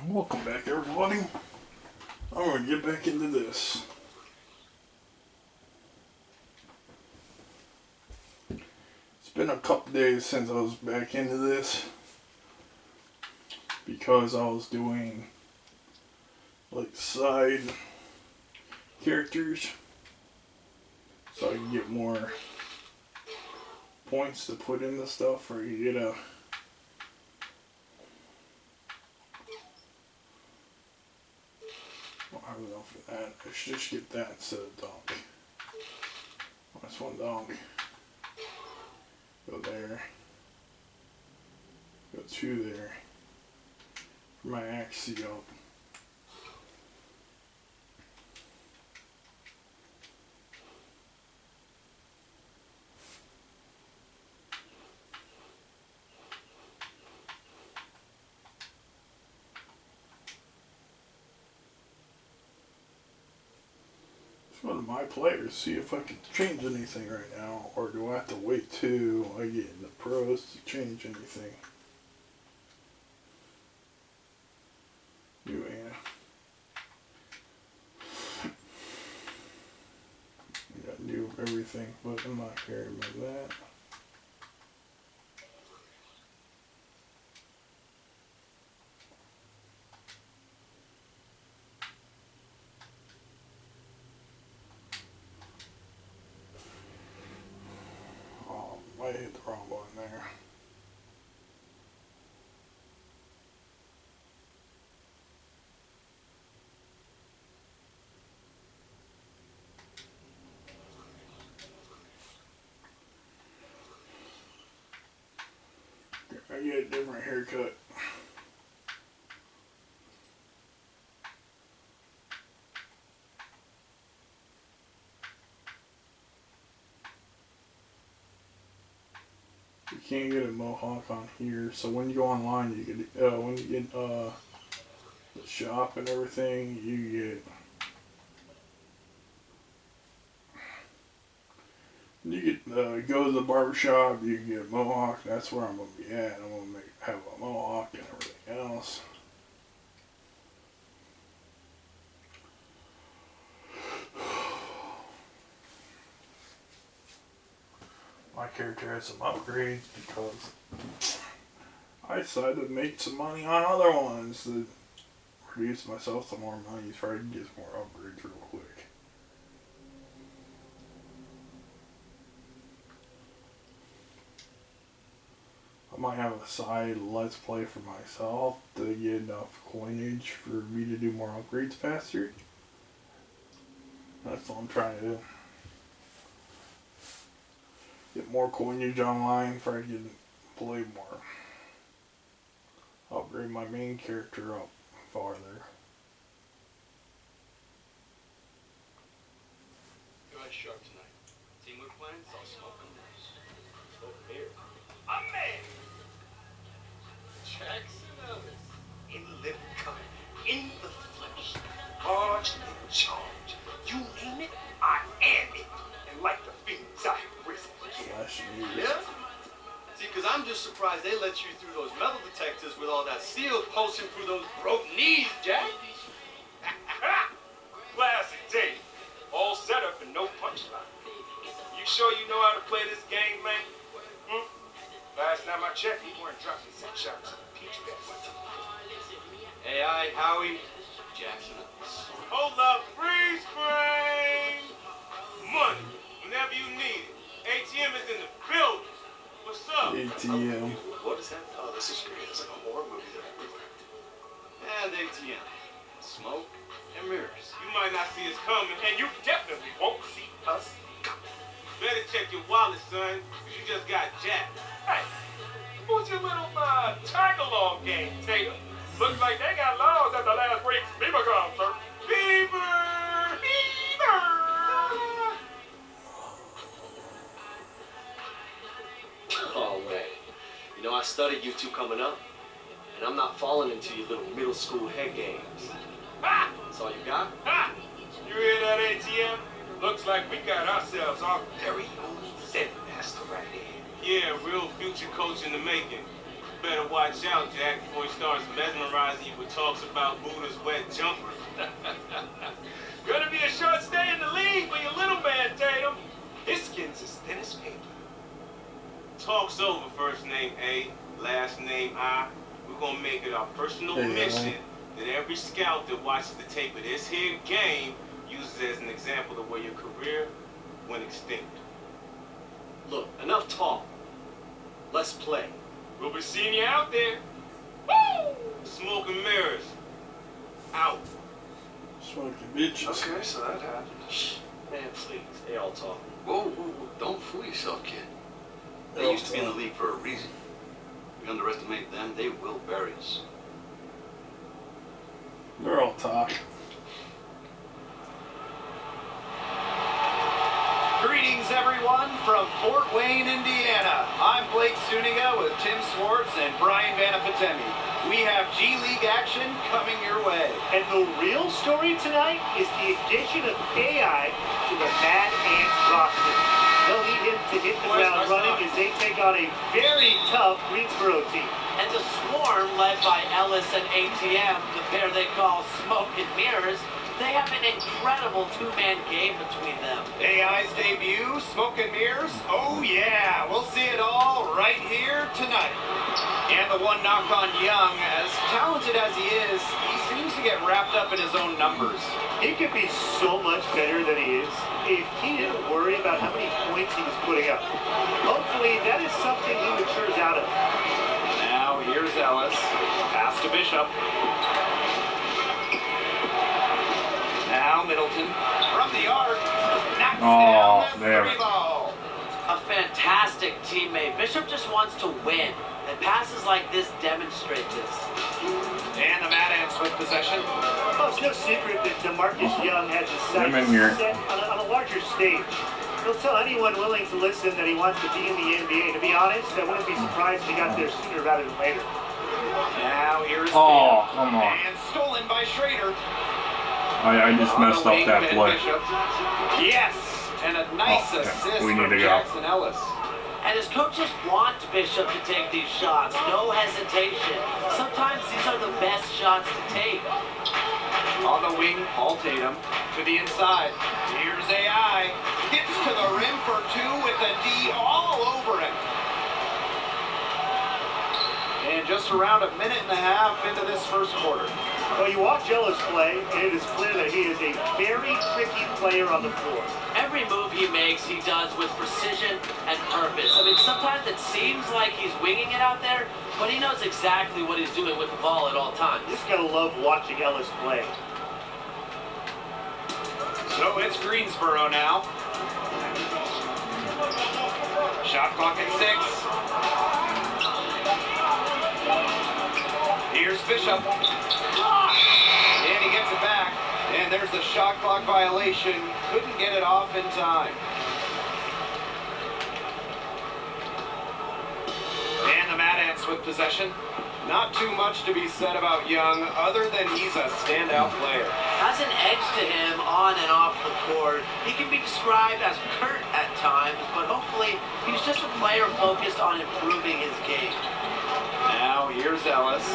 Welcome back, everybody. I'm going to get back into this. It's been a couple days since I was back into this because I was doing like side characters so I can get more points to put in the stuff, or you get a I don't know for that. I should just get that instead of donk. That's one donk. Go there. Go two there. For my axe to go. Go to my players, see if I can change anything right now, or do I have to wait till I get in the pros to change anything? New Anna. I got new everything, but I'm not caring about that. I hit the wrong button there. I get a different haircut. You can't get a mohawk on here, so when you go online, you get when you get the shop and everything, you go to the barber shop, you get a mohawk. That's where I'm gonna be at. I'm gonna have a mohawk and everything else. My character has some upgrades because I decided to make some money on other ones to produce myself some more money so I can get some more upgrades real quick. I might have a side let's play for myself to get enough coinage for me to do more upgrades faster. That's what I'm trying to do. Get more coinage online so I can play more. Upgrade my main character up farther. You're on sharp tonight. Teamwork plans, all smoke and mirrors. Smoke and mirrors. I'm man! Jackson Ellis. In living color. In the flesh. Large and charged. You name it, I am it. And like the fiends, I embrace it. Yeah? See, because I'm just surprised they let you through those metal detectors with all that steel pulsing through those broke knees, Jack. Classic Dave. All set up and no punchline. You sure you know how to play this game, man? Last time I checked, you weren't dropping set shots on the peach basket. Hey, Howie. Jackson. Hold up, freeze frame! Money, whenever you need it. ATM is in the building. What's up? ATM. What is that? Oh, this is great. It's like a horror movie there. And ATM. Smoke and mirrors. You might not see us coming, and you definitely won't see us coming. Better check your wallet, son, because you just got jacked. Hey, who's your little tag-along game, Taylor? Looks like they got laws at the last week's Beaver concert. Beaver! Beaver! Oh, man. You know, I studied you two coming up, and I'm not falling into your little middle school head games. Ha! That's all you got? Ha! You hear that, ATM? Looks like we got ourselves our very own Zen master right here. Yeah, real future coach in the making. better watch out, Jack, before he starts mesmerizing you with talks about Buddha's wet jumpers. Gonna be a short stay in the league for your little man, Tatum. His skin's as thin as paper. Talk's over, first name A, last name I. We're gonna make it our personal mission that every scout that watches the tape of this here game uses as an example of where your career went extinct. Look, enough talk. Let's play. We'll be seeing you out there. Woo! Smoke and mirrors. Out. Smoking bitches. Okay, so that happened. Shh. Man, please. They all talk. Whoa, whoa, whoa. Don't fool yourself, kid. They used to be in the league for a reason. We underestimate them, they will bury us. They're all talk. Greetings, everyone, from Fort Wayne, Indiana. I'm Blake Zuniga with Tim Swartz and Brian Vanafitemi. We have G League action coming your way. And the real story tonight is the addition of AI to the Mad Ants roster. They'll need him to hit the ground running as they take on a very tough Greensboro team. And the Swarm, led by Ellis and ATM, the pair they call Smoke and Mirrors, they have an incredible two-man game between them. AI's debut, Smoke and Mirrors. Oh yeah, we'll see it all right here tonight. And the one knock on Young, as talented as he is, he seems to get wrapped up in his own numbers. He could be so much better than he is if he didn't worry about how many points he was putting up. Hopefully, that is something he matures out of. Now, here's Ellis. Pass to Bishop. Now, Middleton. From the arc. Knocks down the free ball. A fantastic teammate. Bishop just wants to win, and passes like this demonstrate this. And the Mad Ants with possession. Oh, it's no secret that DeMarcus Young has his sights set on a larger stage. He'll tell anyone willing to listen that he wants to be in the NBA. To be honest, I wouldn't be surprised if he got there sooner rather than later. Now here's come on. And stolen by Schrader. I just messed up that play. Yes, and a nice assist we need from to go. Jackson Ellis. And his coaches want Bishop to take these shots. No hesitation. Sometimes these are the best shots to take. On the wing, Paul Tatum to the inside. Here's AI. Gets to the rim for two with a D all over him. And just around a minute and a half into this first quarter. Well, you watch Ellis play, and it is clear that he is a very tricky player on the floor. Every move he makes, he does with precision and purpose. I mean, sometimes it seems like he's winging it out there, but he knows exactly what he's doing with the ball at all times. You just gotta love watching Ellis play. So it's Greensboro now. Shot clock at 6. Here's Bishop. And he gets it back. And there's the shot clock violation. Couldn't get it off in time. And the Mad Ants with possession. Not too much to be said about Young, other than he's a standout player. Has an edge to him on and off the court. He can be described as curt at times, but hopefully he's just a player focused on improving his game. Now here's Ellis.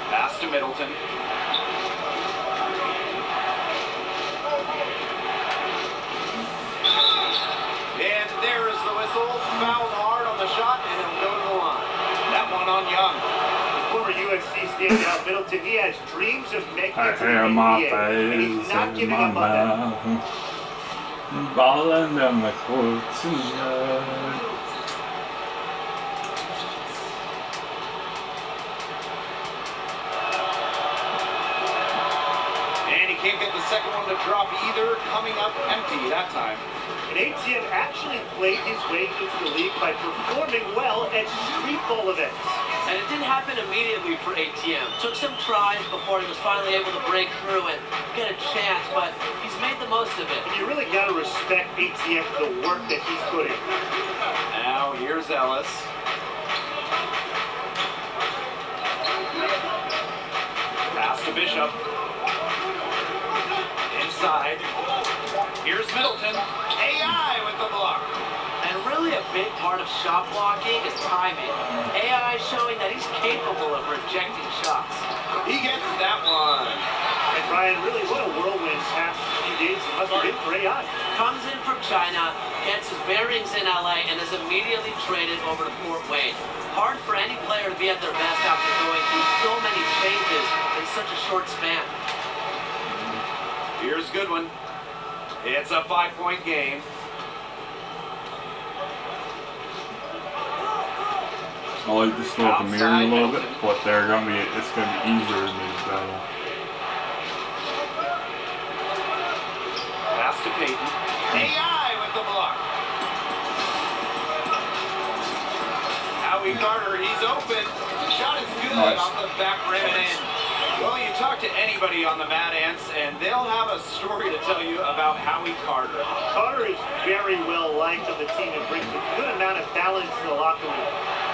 Pass to Middleton. And there is the whistle. Fouled hard on the shot, and it'll go to the line. That one on Young. The former USC standout Middleton, he has dreams of making it to the I my NBA, and he's face not in giving my up on that. mouth. Balling down the court tonight. And he can't get the second one to drop either. Coming up empty that time. And ATM actually played his way into the league by performing well at street ball events. And it didn't happen immediately for ATM. Took some tries before he was finally able to break through and get a chance, but he's made the most of it. And you really got to respect ATM for the work that he's put in. Now here's Ellis. Pass to Bishop. Inside. Here's Middleton. AI with the block. And really a a big part of shot blocking is timing. AI is showing that he's capable of rejecting shots. He gets that one. And Brian, really, what a whirlwind past few days it must have been for AI. Comes in from China, gets his bearings in LA, and is immediately traded over to Fort Wayne. Hard for any player to be at their best after going through so many changes in such a short span. Here's a good one. It's a 5-point game. I like to slow the mirror a little bit, but it's gonna be easier in this battle. Pass to Peyton. AI with the block. Howie Carter, he's open. Shot is good off the back rim and in. Well, you talk to anybody on the Mad Ants, and they'll have a story to tell you about Howie Carter. Carter is very well liked on the team and brings a good amount of balance to the locker room.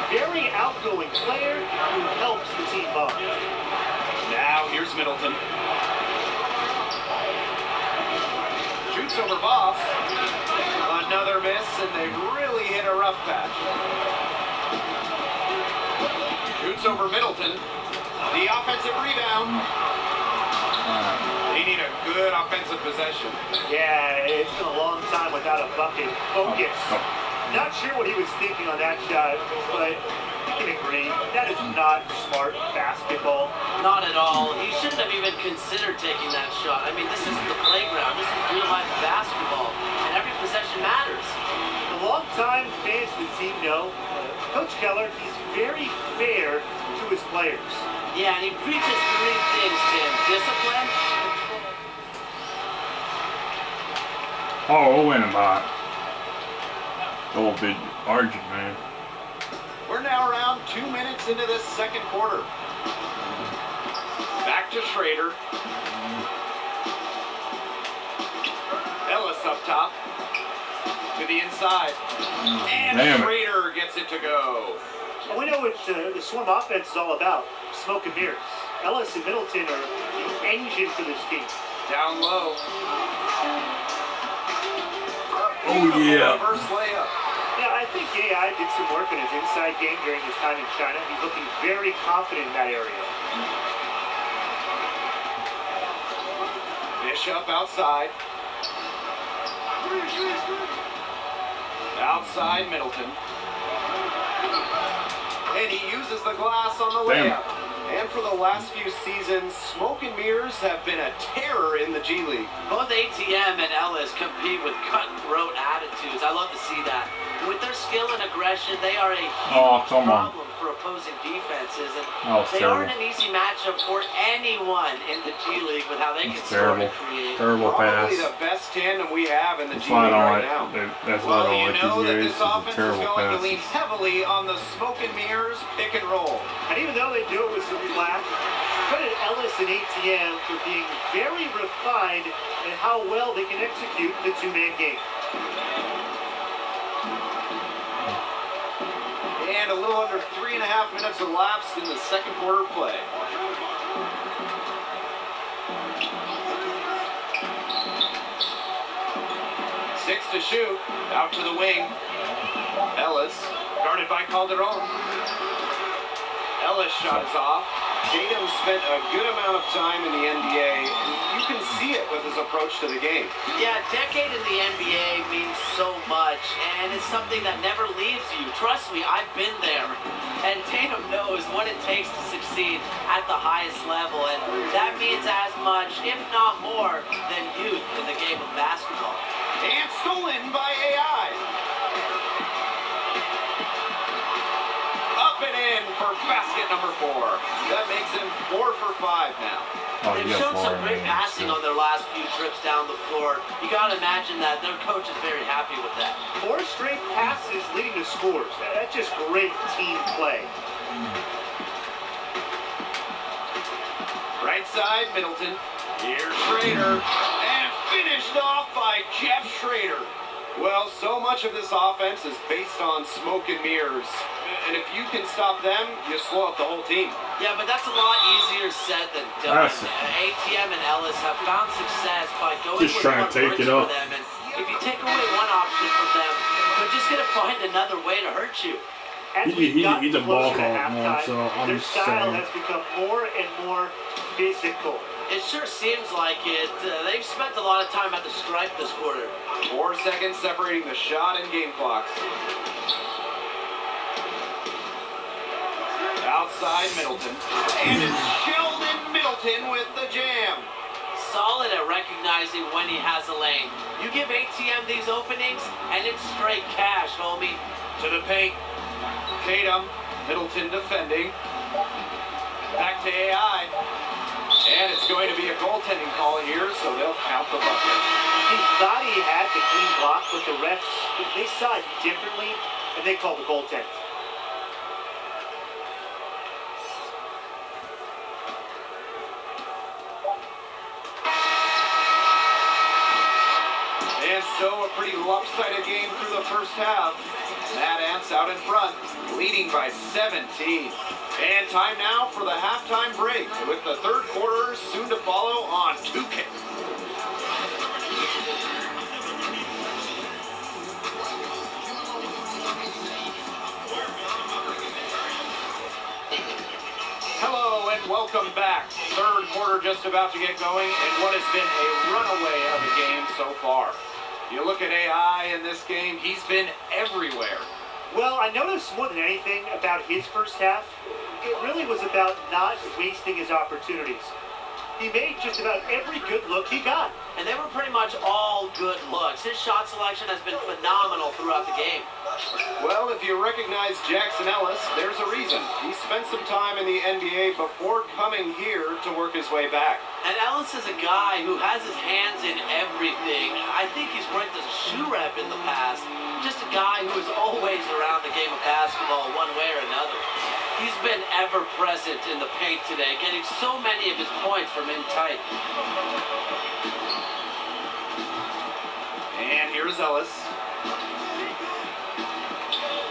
Very outgoing player who helps the team bond. Now, here's Middleton. Shoots over Boss. Another miss, and they really hit a rough patch. Shoots over Middleton. The offensive rebound. They need a good offensive possession. Yeah, it's been a long time without a bucket. Focus. Not sure what he was thinking on that shot, but you can agree, that is not smart basketball. Not at all. He shouldn't have even considered taking that shot. I mean, this isn't the playground. This is real-life basketball, and every possession matters. The long-time fans of the team know, Coach Keller, he's very fair to his players. Yeah, and he preaches 3 things, Tim. Discipline, control. Oh, we'll win about a big margin, man. We're now around 2 minutes into this second quarter. Back to Schrader. Ellis up top. To the inside. And Schrader gets it to go. Well, we know what the Swarm offense is all about. Smoke and mirrors. Ellis and Middleton are the engine for this team. Down low. Oh, yeah. Reverse layup. Yeah, I think AI did some work on his inside game during his time in China. He's looking very confident in that area. Bishop outside. Outside Middleton. And he uses the glass on the layup. And for the last few seasons, Smoke and Mirrors have been a terror in the G League. Both ATM and Ellis compete with cutthroat attitudes. I love to see that. With their skill and aggression, they are a huge problem for opposing defenses. And they aren't an easy matchup for anyone in the G League with how they can score and create. Terrible pass. Probably the best tandem we have in the G League right now. That's why I don't like these guys. This offense It's a terrible is going pass. to lean heavily on the Smoke and Mirrors pick and roll. And even though they do it with some slack, credit Ellis and ATM for being very refined in how well they can execute the two-man game. And a little under 3.5 minutes elapsed in the second quarter play. Six to shoot. Out to the wing. Ellis, guarded by Calderon. Ellis shot is off. Tatum spent a good amount of time in the NBA, and you can see it with his approach to the game. Yeah, a decade in the NBA means so much, and it's something that never leaves you. Trust me, I've been there. And Tatum knows what it takes to succeed at the highest level, and that means as much, if not more, than youth in the game of basketball. And stolen by AI. Up and in for basket number 4. That makes him 4 for 5 now. They've shown some great passing on their last few trips down the floor. You gotta imagine that their coach is very happy with that. 4 straight passes leading to scores. That's just great team play. Right side, Middleton. Here's Schrader. And finished off by Jeff Schrader. Well, so much of this offense is based on smoke and mirrors. And if you can stop them, you slow up the whole team. Yeah, but that's a lot easier said than done. ATM and Ellis have found success by going just with trying what to take works it up. for them. And if you take away one option from them, they're just going to find another way to hurt you. As we've gotten He's a ball closer to hog more, halftime, so I'm their just style saying. has become more and more physical. It sure seems like it. They've spent a lot of time at the stripe this quarter. 4 seconds separating the shot and game clocks. Outside Middleton. And it's Sheldon Middleton with the jam. Solid at recognizing when he has a lane. You give ATM these openings, and it's straight cash, homie. To the paint. Tatum. Middleton defending. Back to AI. And it's going to be a goaltending call here, so they'll count the bucket. He thought he had the clean block, but the refs, they saw it differently, and they called the goaltend. And so a pretty lopsided game through the first half. Mad Ants out in front, leading by 17. And time now for the halftime break, with the third quarter soon to follow on 2K. Hello and welcome back. Third quarter just about to get going in what has been a runaway of a game so far. You look at AI in this game, he's been everywhere. Well, I noticed more than anything about his first half, it really was about not wasting his opportunities. He made just about every good look he got. And they were pretty much all good looks. His shot selection has been phenomenal throughout the game. Well, if you recognize Jackson Ellis, there's a reason. He spent some time in the NBA before coming here to work his way back. And Ellis is a guy who has his hands in everything. I think he's worked as a shoe rep in the past. Just a guy who is always around the game of basketball one way or another. He's been ever present in the paint today, getting so many of his points from in tight. And here's Ellis.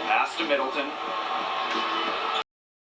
Pass to Middleton.